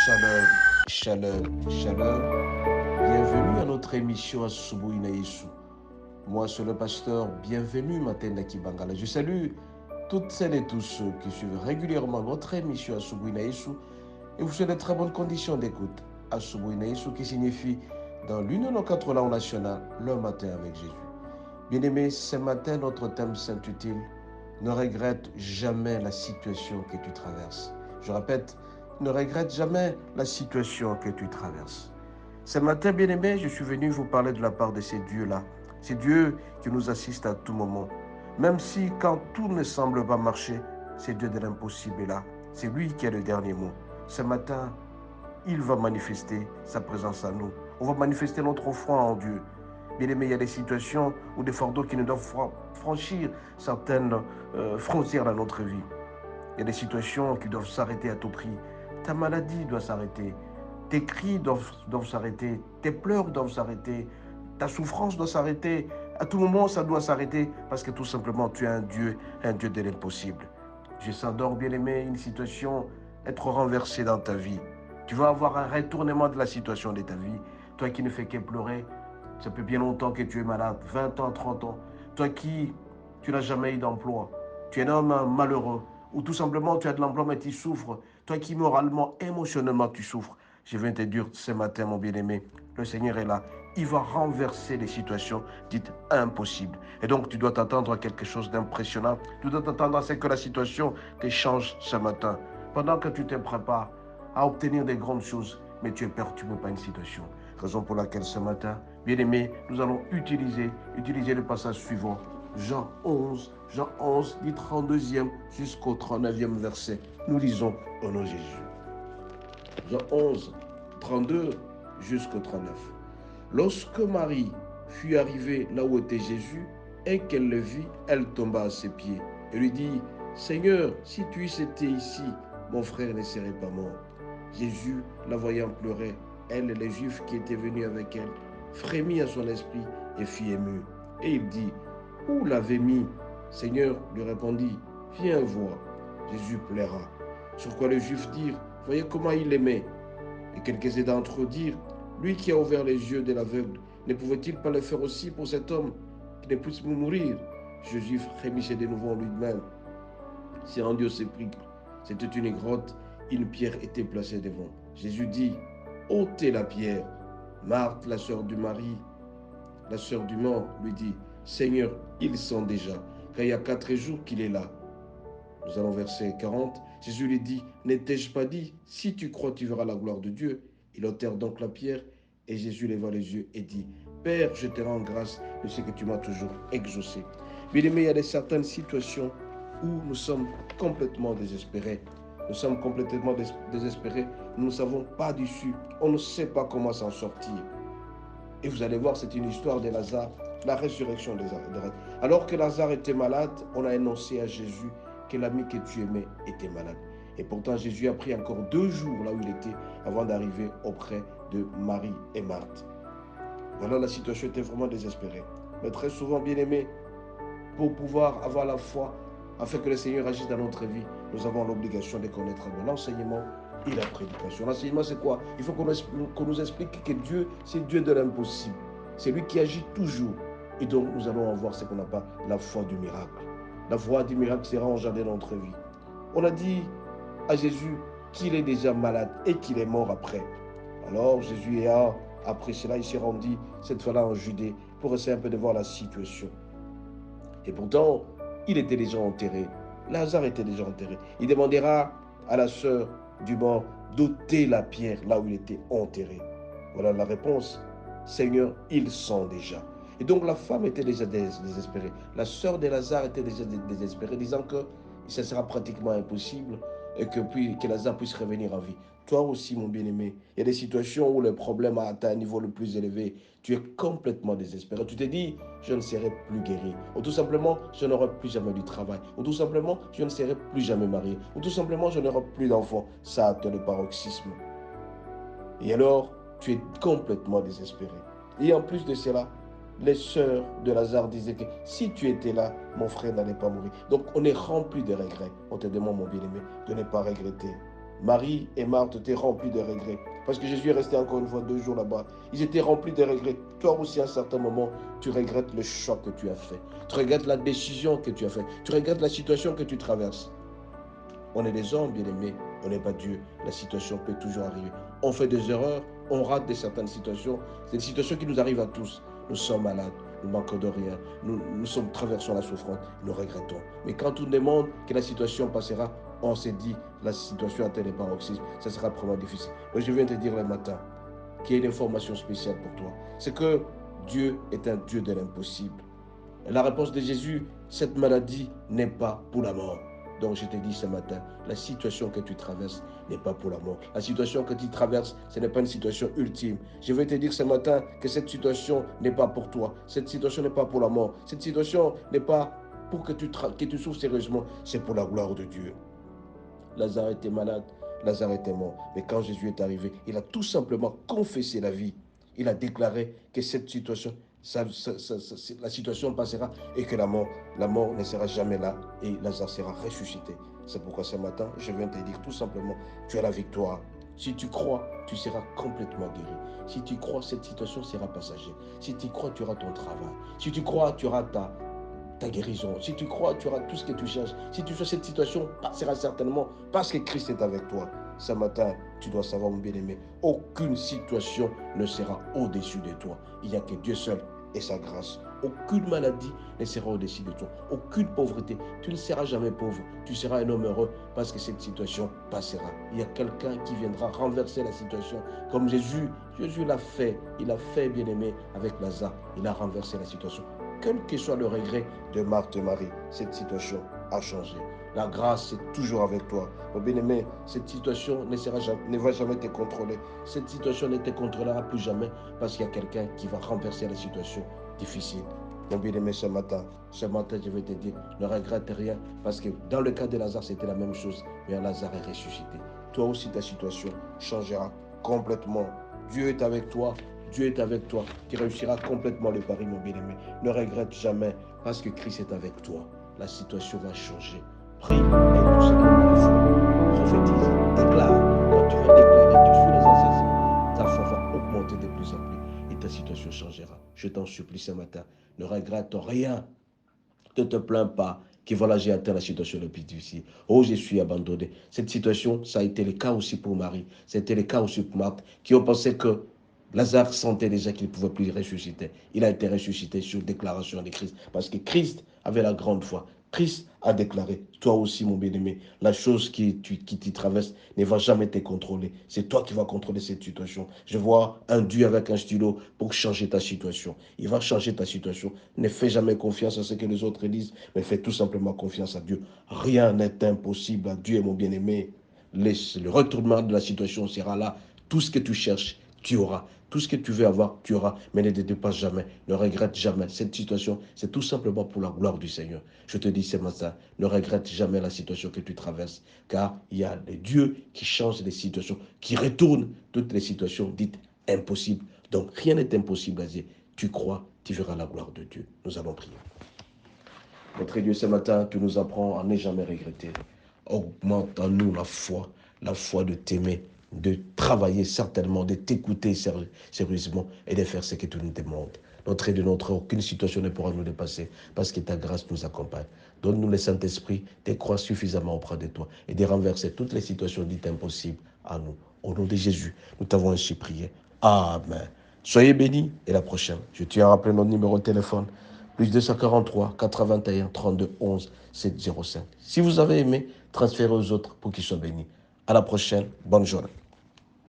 Shalom, shalom, shalom. Bienvenue à notre émission Asubuhi na Yesu. Moi, c'est le pasteur. Bienvenue, Matenda Kibangala. Je salue toutes celles et tous ceux qui suivent régulièrement notre émission Asubuhi na Yesu et vous souhaite de très bonnes conditions d'écoute. Asubuhi na Yesu qui signifie dans l'une de nos quatre langues nationales, le matin avec Jésus. Bien-aimés, ce matin, notre thème s'intitule « Ne regrette jamais la situation que tu traverses ». Je répète, ne regrette jamais la situation que tu traverses. Ce matin, bien-aimés, je suis venu vous parler de la part de ces dieux-là. Ces dieux qui nous assistent à tout moment. Même si quand tout ne semble pas marcher, c'est Dieu de l'impossible est là. C'est lui qui a le dernier mot. Ce matin, il va manifester sa présence à nous. On va manifester notre foi en Dieu. Bien-aimés, il y a des situations ou des fardeaux qui ne doivent franchir certaines frontières dans notre vie. Il y a des situations qui doivent s'arrêter à tout prix. Ta maladie doit s'arrêter. Tes cris doivent s'arrêter. Tes pleurs doivent s'arrêter. Ta souffrance doit s'arrêter. À tout moment, ça doit s'arrêter parce que tout simplement, tu es un Dieu de l'impossible. Je sens donc, bien-aimé, une situation être renversée dans ta vie. Tu vas avoir un retournement de la situation de ta vie. Toi qui ne fais que pleurer, ça fait bien longtemps que tu es malade, 20 ans, 30 ans. Toi qui, tu n'as jamais eu d'emploi. Tu es un homme malheureux. Ou tout simplement, tu as de l'emploi mais tu souffres. Toi qui moralement, émotionnellement, tu souffres. Je viens te dire ce matin, mon bien-aimé, le Seigneur est là. Il va renverser les situations dites impossibles. Et donc, tu dois t'attendre à quelque chose d'impressionnant. Tu dois t'attendre à ce que la situation te change ce matin. Pendant que tu te prépares à obtenir des grandes choses, mais tu es perturbé par une situation. Raison pour laquelle ce matin, bien-aimé, nous allons utiliser le passage suivant. Jean 11, du 32e jusqu'au 39e verset. Nous lisons au nom de Jésus. Jean 11, 32 jusqu'au 39. Lorsque Marie fut arrivée là où était Jésus et qu'elle le vit, elle tomba à ses pieds et lui dit, Seigneur, si tu eusses été ici, mon frère ne serait pas mort. Jésus, la voyant pleurer, elle et les Juifs qui étaient venus avec elle, frémit à son esprit et fut ému. Et il dit, où l'avez mis? Seigneur lui répondit, viens voir. Jésus plaira. Sur quoi les Juifs dirent, voyez comment il l'aimait. Et quelques-uns d'entre eux dirent, lui qui a ouvert les yeux de l'aveugle, ne pouvait-il pas le faire aussi pour cet homme qui ne puisse mourir? Jésus frémissait de nouveau en lui-même. C'est rendu au sépulcre. C'était une grotte, une pierre était placée devant. Jésus dit, ôtez la pierre. Marthe, la sœur du mari, la sœur du mort, lui dit, Seigneur, ils sont déjà, car il y a 4 jours qu'il est là. Nous allons verset 40. Jésus lui dit, n'ai-je pas dit, si tu crois, tu verras la gloire de Dieu. Il ôtèrent donc la pierre, et Jésus leva les yeux et dit, Père, je te rends grâce de ce que tu m'as toujours exaucé. Bien-aimé, il y a certaines situations où nous sommes complètement désespérés. Nous sommes complètement désespérés. Nous ne savons pas d'issue. On ne sait pas comment s'en sortir. Et vous allez voir, c'est une histoire de Lazare, la résurrection de Lazare. Alors que Lazare était malade, on a annoncé à Jésus que l'ami que tu aimais était malade. Et pourtant, Jésus a pris encore 2 jours là où il était avant d'arriver auprès de Marie et Marthe. Voilà, la situation était vraiment désespérée. Mais très souvent, bien aimé, pour pouvoir avoir la foi, afin que le Seigneur agisse dans notre vie, nous avons l'obligation de connaître l'enseignement et la prédication. L'enseignement, c'est quoi? Il faut qu'on nous explique que Dieu, c'est Dieu de l'impossible. C'est lui qui agit toujours. Et donc, nous allons avoir ce qu'on appelle la foi du miracle. La foi du miracle sera engendrée dans notre vie. On a dit à Jésus qu'il est déjà malade et qu'il est mort après. Alors, Jésus après cela, il s'est rendu cette fois-là en Judée pour essayer un peu de voir la situation. Et pourtant, il était déjà enterré. Lazare était déjà enterré. Il demandera à la sœur du mort d'ôter la pierre là où il était enterré. Voilà la réponse. Seigneur, ils sont déjà. Et donc la femme était déjà désespérée. La sœur de Lazare était déjà désespérée, disant que ce sera pratiquement impossible et que Lazare puisse revenir en vie. Toi aussi, mon bien-aimé, il y a des situations où le problème a atteint un niveau le plus élevé. Tu es complètement désespéré. Tu te dis, je ne serai plus guéri. Ou tout simplement, je n'aurai plus jamais du travail. Ou tout simplement, je ne serai plus jamais marié. Ou tout simplement, je n'aurai plus d'enfants. Ça atteint le paroxysme. Et alors, tu es complètement désespéré. Et en plus de cela, les sœurs de Lazare disaient que si tu étais là, mon frère n'allait pas mourir. Donc, on est rempli de regrets. On te demande, mon bien-aimé, de ne pas regretter. Marie et Marthe étaient remplis de regrets. Parce que Jésus est resté encore une fois 2 jours là-bas. Ils étaient remplis de regrets. Toi aussi, à un certain moment, tu regrettes le choix que tu as fait. Tu regrettes la décision que tu as faite. Tu regrettes la situation que tu traverses. On est des hommes, bien-aimés. On n'est pas Dieu. La situation peut toujours arriver. On fait des erreurs. On rate certaines situations. C'est des situations qui nous arrivent à tous. Nous sommes malades. Nous manquons de rien. Nous traversons la souffrance. Nous regrettons. Mais quand on demande que la situation passera, on s'est dit, la situation atteint les paroxysmes. Ça sera probablement difficile. Mais je viens te dire le matin qu'il y a une information spéciale pour toi. C'est que Dieu est un Dieu de l'impossible. La réponse de Jésus, cette maladie n'est pas pour la mort. Donc je te dis ce matin, la situation que tu traverses n'est pas pour la mort. La situation que tu traverses, ce n'est pas une situation ultime. Je vais te dire ce matin que cette situation n'est pas pour toi. Cette situation n'est pas pour la mort. Cette situation n'est pas pour que tu souffres sérieusement. C'est pour la gloire de Dieu. Lazare était malade, Lazare était mort. Mais quand Jésus est arrivé, il a tout simplement confessé la vie. Il a déclaré que cette situation, la situation passera et que la mort ne sera jamais là et Lazare sera ressuscité. C'est pourquoi ce matin, je viens te dire tout simplement, tu as la victoire. Si tu crois, tu seras complètement guéri. Si tu crois, cette situation sera passagère. Si tu crois, tu auras ton travail. Si tu crois, tu auras ta guérison. Si tu crois, tu auras tout ce que tu cherches. Si tu fais cette situation, passera certainement parce que Christ est avec toi. Ce matin, tu dois savoir, mon bien-aimé, aucune situation ne sera au-dessus de toi. Il n'y a que Dieu seul et sa grâce. Aucune maladie ne sera au-dessus de toi. Aucune pauvreté. Tu ne seras jamais pauvre. Tu seras un homme heureux parce que cette situation passera. Il y a quelqu'un qui viendra renverser la situation. Comme Jésus l'a fait. Il a fait, bien-aimé, avec Lazare. Il a renversé la situation. Quel que soit le regret de Marthe et Marie, cette situation a changé. La grâce est toujours avec toi. Mon bien-aimé, cette situation ne va jamais te contrôler. Cette situation ne te contrôlera plus jamais parce qu'il y a quelqu'un qui va renverser la situation difficile. Mon bien-aimé, ce matin, je vais te dire, ne regrette rien parce que dans le cas de Lazare, c'était la même chose. Mais Lazare est ressuscité. Toi aussi, ta situation changera complètement. Dieu est avec toi. Dieu est avec toi. Tu réussiras complètement le pari, mon bien-aimé. Ne regrette jamais parce que Christ est avec toi. La situation va changer. Prie et tout simplement de foi. Prophétise, déclare. Quand tu vas déclarer, tu suis les enseignements, ta foi va augmenter de plus en plus et ta situation changera. Je t'en supplie ce matin. Ne regrette rien. Ne te plains pas que voilà, j'ai atteint la situation la plus difficile. Oh, je suis abandonné. Cette situation, ça a été le cas aussi pour Marie. C'était le cas aussi pour Marthe, qui ont pensé que Lazare sentait déjà qu'il ne pouvait plus ressusciter. Il a été ressuscité sur déclaration de Christ. Parce que Christ avait la grande foi. Christ a déclaré, toi aussi mon bien-aimé, la chose qui t'y traverse ne va jamais te contrôler. C'est toi qui vas contrôler cette situation. Je vois un Dieu avec un stylo pour changer ta situation. Il va changer ta situation. Ne fais jamais confiance à ce que les autres disent, mais fais tout simplement confiance à Dieu. Rien n'est impossible à Dieu, mon bien-aimé. Le retournement de la situation sera là. Tout ce que tu cherches, tu auras. Tout ce que tu veux avoir, tu auras. Mais ne te dépasse jamais. Ne regrette jamais. Cette situation, c'est tout simplement pour la gloire du Seigneur. Je te dis ce matin, ne regrette jamais la situation que tu traverses. Car il y a des dieux qui changent les situations, qui retournent toutes les situations dites impossibles. Donc rien n'est impossible à dire. Tu crois, tu verras la gloire de Dieu. Nous allons prier. Notre Dieu, ce matin, tu nous apprends à ne jamais regretter. Augmente en nous la foi de t'aimer, de travailler certainement, de t'écouter sérieusement et de faire ce que tu nous demandes. Notre Dieu, aucune situation ne pourra nous dépasser parce que ta grâce nous accompagne. Donne-nous le Saint-Esprit de croire suffisamment auprès de toi et de renverser toutes les situations dites impossibles à nous. Au nom de Jésus, nous t'avons ainsi prié. Amen. Soyez bénis et la prochaine. Je tiens à rappeler notre numéro de téléphone. Plus 243 81 32 11 705. Si vous avez aimé, transférez aux autres pour qu'ils soient bénis. À la prochaine. Bonne journée.